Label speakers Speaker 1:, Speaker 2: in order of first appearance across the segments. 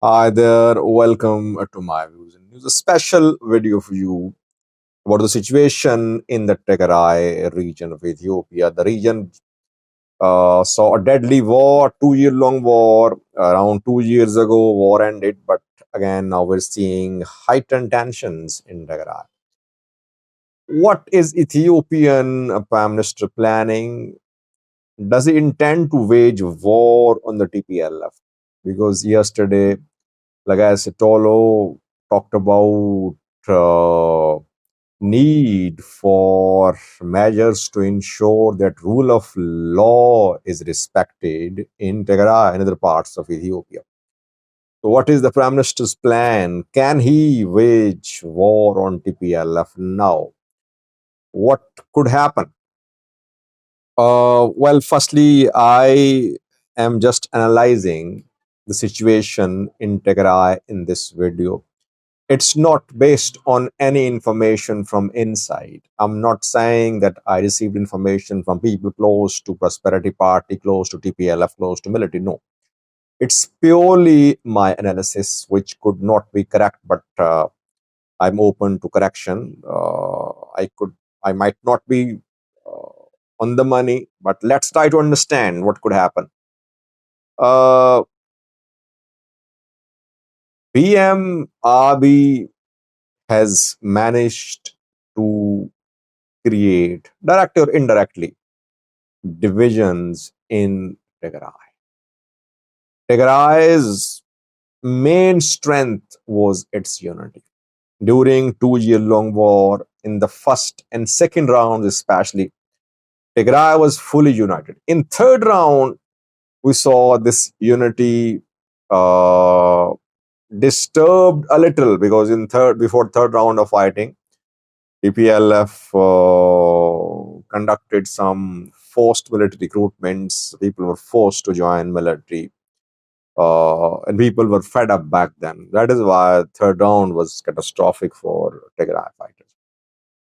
Speaker 1: Hi there, welcome to my views and news. A special video for you about the situation in the Tigray region of Ethiopia. The region saw a deadly war, 2 year long war. Around 2 years ago, war ended, but again, now we're seeing heightened tensions in Tigray. What is Ethiopian Prime Minister planning? Does he intend to wage war on the TPLF? Because yesterday, Lagasitolo talked about uh, need for measures to ensure that rule of law is respected in Tigray and other parts of Ethiopia. So, what is the Prime Minister's plan? Can he wage war on TPLF now? What could happen? Well, firstly, I am just analyzing the situation in Tigray in this video. It's not based on any information from inside. I'm not saying that I received information from people close to Prosperity Party, close to TPLF, close to military. No, it's purely my analysis, which could not be correct, but I'm open to correction. I might not be on the money, but let's try to understand what could happen. Uh, PM Abiy has managed to create, direct or indirectly, divisions in Tigray. Tigray's main strength was its unity. During 2 year long war, in the first and second rounds especially, Tigray was fully united. In third round, we saw this unity uh, disturbed a little because before third round of fighting, TPLF conducted some forced military recruitments. People were forced to join military, and people were fed up back then. That is why third round was catastrophic for Tigray fighters.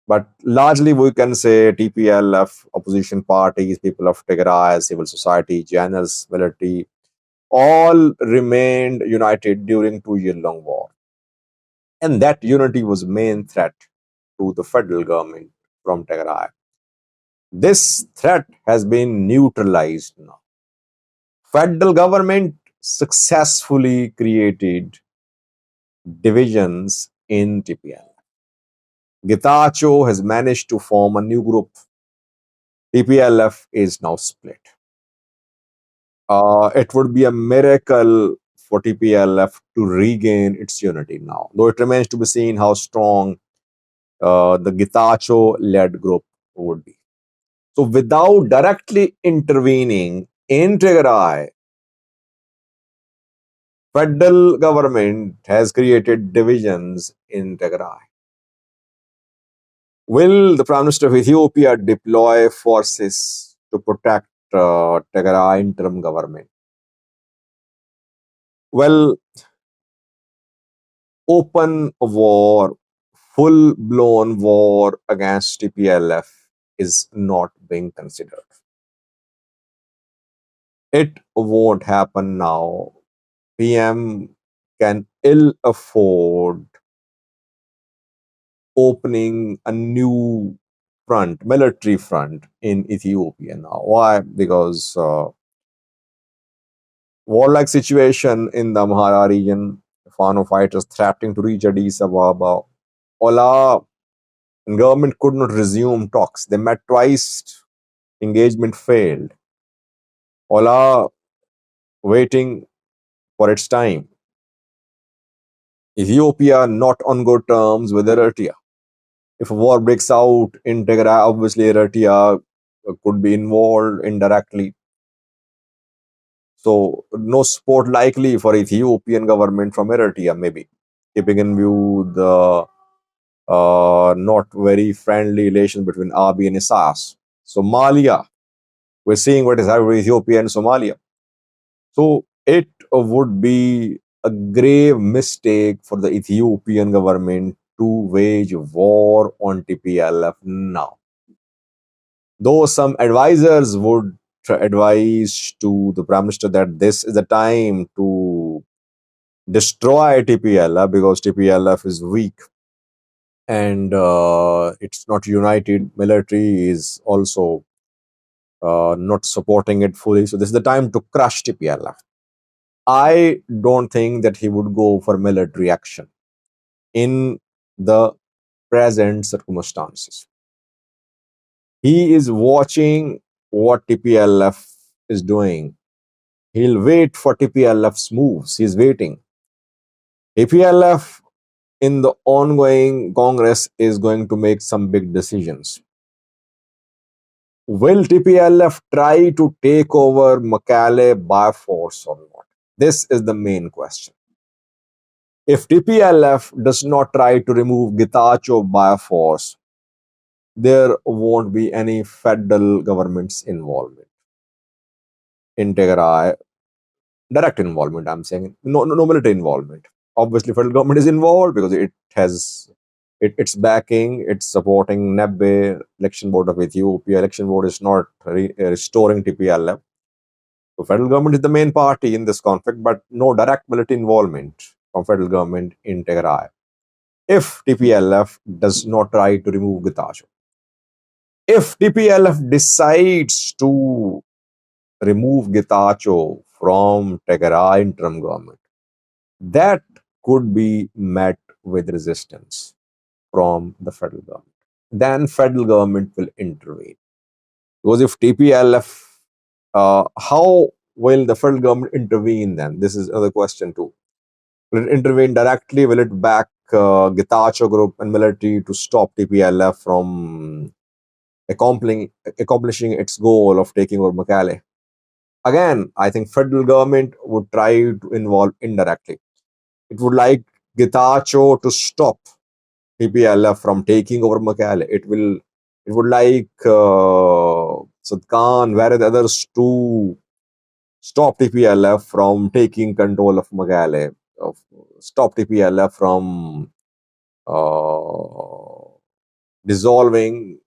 Speaker 1: But largely, we can say TPLF, opposition parties, people of Tigray, civil society, journalists, military, all remained united during 2 year long war. And that unity was main threat to the federal government from Tigray. This threat has been neutralized now. Federal government successfully created divisions in TPL. Getachew has managed to form a new group. TPLF is now split. It would be a miracle for TPLF to regain its unity now, though it remains to be seen how strong the Getachew led group would be. So, without directly intervening in Tigray, federal government has created divisions in Tigray. Will the Prime Minister of Ethiopia deploy forces to protect Tigray interim government? Well, open war, full blown war against TPLF is not being considered. It won't happen now. PM can ill afford opening a new front, military front in Ethiopia now. Why? Because warlike situation in the Amhara region, Fano fighters threatening to reach Addis Ababa. Ola and government could not resume talks. They met twice, engagement failed. Ola waiting for its time. Ethiopia not on good terms with Eritrea. If a war breaks out in Tigray, obviously Eritrea could be involved indirectly. So no support likely for Ethiopian government from Eritrea, maybe, keeping in view the not very friendly relation between Abiy and Isas. Somalia, we're seeing what is happening with Ethiopia and Somalia. So it would be a grave mistake for the Ethiopian government to wage war on TPLF now. Though some advisors would advise to the Prime Minister that this is the time to destroy TPLF because TPLF is weak and it's not united. Military is also not supporting it fully. So this is the time to crush TPLF. I don't think that he would go for military action in the present circumstances. He is watching what TPLF is doing. He'll wait for TPLF's moves. He's waiting. TPLF in the ongoing Congress is going to make some big decisions. Will TPLF try to take over Makale by force or not? This is the main question. If TPLF does not try to remove Getachew by force, there won't be any federal government's involvement in Tigray. Direct involvement, I'm saying. No military involvement. Obviously, federal government is involved because it has it's backing, it's supporting NEBE, Election Board of Ethiopia. Election Board is not restoring TPLF. So federal government is the main party in this conflict, but no direct military involvement from federal government in Tigray. If TPLF does not try to remove Getachew. If TPLF decides to remove Getachew from Tigray interim government, that could be met with resistance from the federal government. Then federal government will intervene. Because if TPLF, how will the federal government intervene then? This is another question too. Will it intervene directly? Will it back Getachew group and military to stop TPLF from accomplishing its goal of taking over Makale? Again, I think federal government would try to involve indirectly. It would like Getachew to stop TPLF from taking over Makale. It would like Sadkan, where the others to stop TPLF from taking control of Makale, stop TPLF from dissolving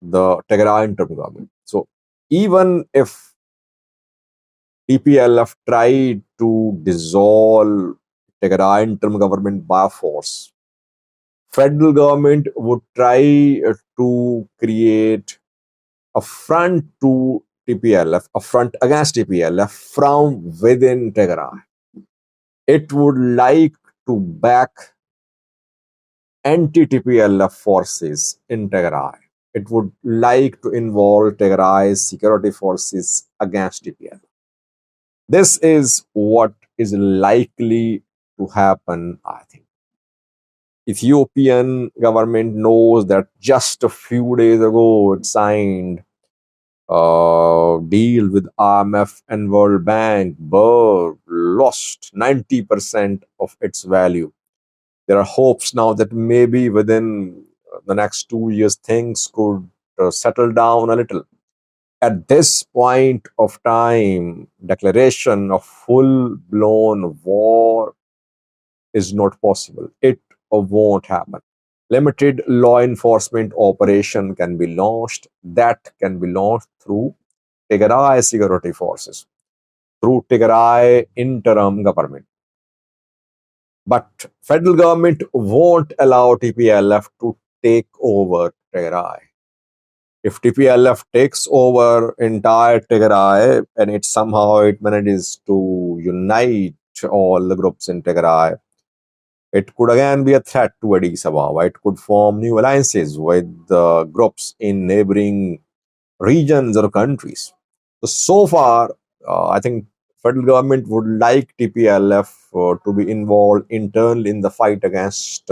Speaker 1: the Tigray interim government. So even if TPLF tried to dissolve Tigray interim government by force, federal government would try to create a front to TPLF, a front against TPLF from within Tigray. It would like to back anti-TPLF forces in Tigray. It would like to involve Tigray's security forces against TPLF. This is what is likely to happen, I think. Ethiopian government knows that just a few days ago it signed a deal with IMF and World Bank, but lost 90% of its value. There are hopes now that maybe within the next 2 years things could settle down a little. At this point of time, declaration of full-blown war is not possible. It won't happen. Limited law enforcement operation can be launched. That can be launched through Tigray security forces, through Tigray interim government. But federal government won't allow TPLF to take over Tigray. If TPLF takes over entire Tigray and it somehow manages to unite all the groups in Tigray, it could again be a threat to Addis Ababa. It could form new alliances with groups in neighboring regions or countries. So far, I think federal government would like TPLF to be involved internally in the fight against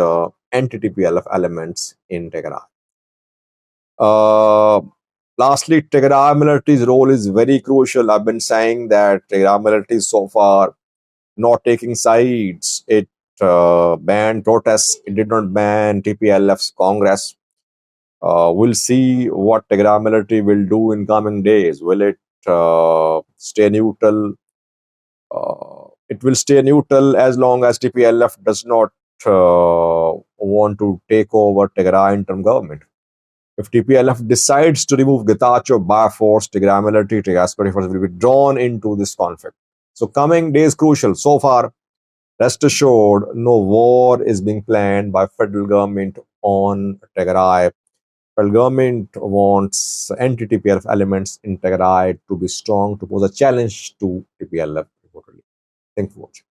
Speaker 1: anti-TPLF elements in Tigray. Lastly, Tigray military's role is very crucial. I've been saying that Tigray military so far not taking sides. It banned protests. It did not ban TPLF's Congress. We'll see what Tigray military will do in coming days. Will it stay neutral? It will stay neutral as long as TPLF does not want to take over Tigray interim government. If TPLF decides to remove Getachew by force, Tigray military, Tigray security forces will be drawn into this conflict. So coming days crucial. So far, Rest assured, no war is being planned by federal government on Tigray. Federal government wants anti-TPLF elements in Tigray to be strong to pose a challenge to TPLF. Thank you for watching.